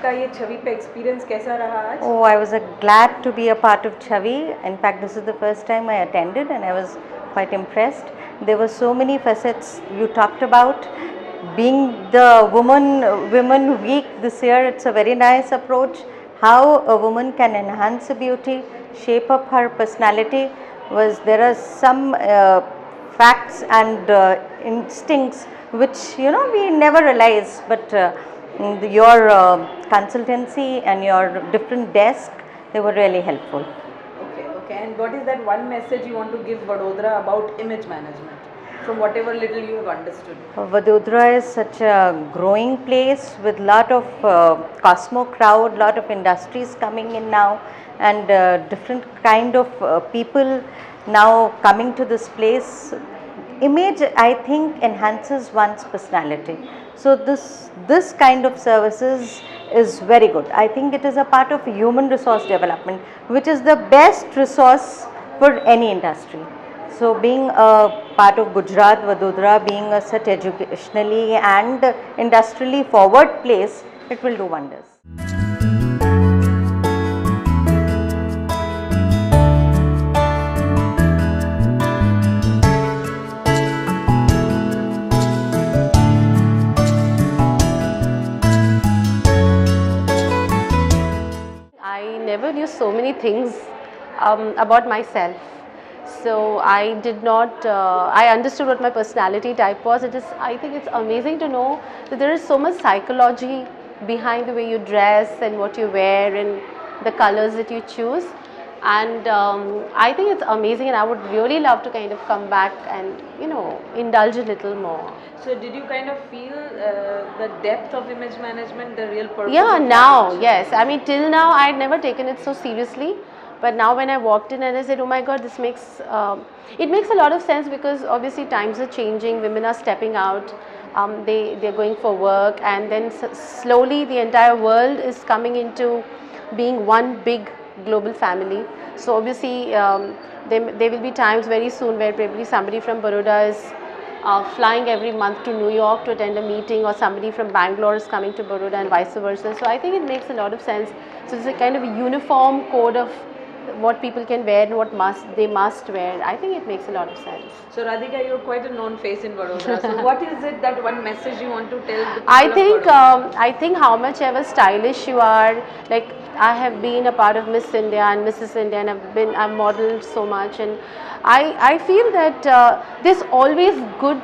आपका ये छवि पे एक्सपीरियंस कैसा रहा आज? Oh, I was glad to be a part of Chavi. In fact, this is the first time I attended and I was quite impressed. There were so many facets you talked about. Being the Women Week this year, it's a very nice approach. How a woman can enhance her beauty, shape up her personality. There are some facts and instincts which we never realize, but your consultancy and your different desk, they were really helpful. Okay. And what is that one message you want to give Vadodara about image management, from whatever little you have understood? Vadodara is such a growing place with lot of cosmo crowd, lot of industries coming in now, and different kind of people now coming to this place. Image, I think, enhances one's personality. So this kind of services is very good. I think it is a part of human resource development, which is the best resource for any industry. So being a part of Gujarat, Vadodara being a such educationally and industrially forward place, it will do wonders. I never knew so many things about myself. So I did not, I understood what my personality type was. I think it's amazing to know that there is so much psychology behind the way you dress and what you wear and the colors that you choose. And I think it's amazing, and I would really love to kind of come back and indulge a little more. So did you kind of feel the depth of image management, the real purpose? Yeah, now, yes. I mean, till now I had never taken it so seriously, but now when I walked in and I said, oh my God, this makes it makes a lot of sense, because obviously times are changing, women are stepping out, they're going for work, and then slowly the entire world is coming into being one big global family. So obviously there will be times very soon where probably somebody from Baroda is flying every month to New York to attend a meeting, or somebody from Bangalore is coming to Baroda and vice versa. So I think it makes a lot of sense. So it's a kind of a uniform code of what people can wear and what they must wear. I think it makes a lot of sense. So Radhika, you're quite a known face in Vadodara. So what is it, that one message you want to tell the people I think how much ever stylish you are, like I have been a part of Miss India and Mrs. India, and I've modeled so much, and I feel that there's always good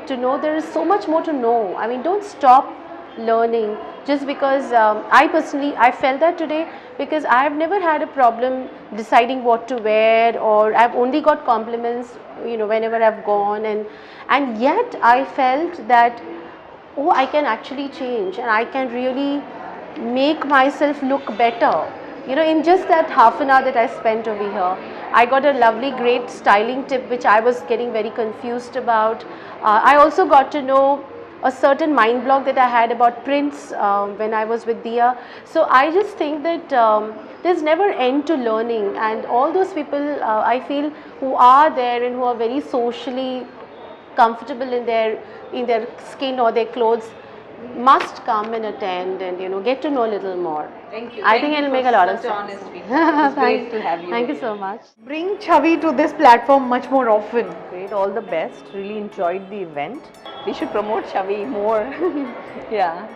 to know. There is so much more to know. I mean, don't stop learning just because I personally felt that today, because I have never had a problem deciding what to wear, or I've only got compliments whenever I've gone, and yet I felt that, oh, I can actually change and I can really make myself look better. In just that half an hour that I spent over here, I got a lovely, great styling tip which I was getting very confused about. I also got to know a certain mind block that I had about prints when I was with Dia. So I just think that there's never end to learning, and all those people I feel who are there and who are very socially comfortable in their skin or their clothes must come and attend and get to know a little more. Thank you. I think it'll make a lot of sense. It's great to have you. Thank you so much. Bring Chavi to this platform much more often. Great, all the best. Really enjoyed the event. We should promote Chavi more. Yeah.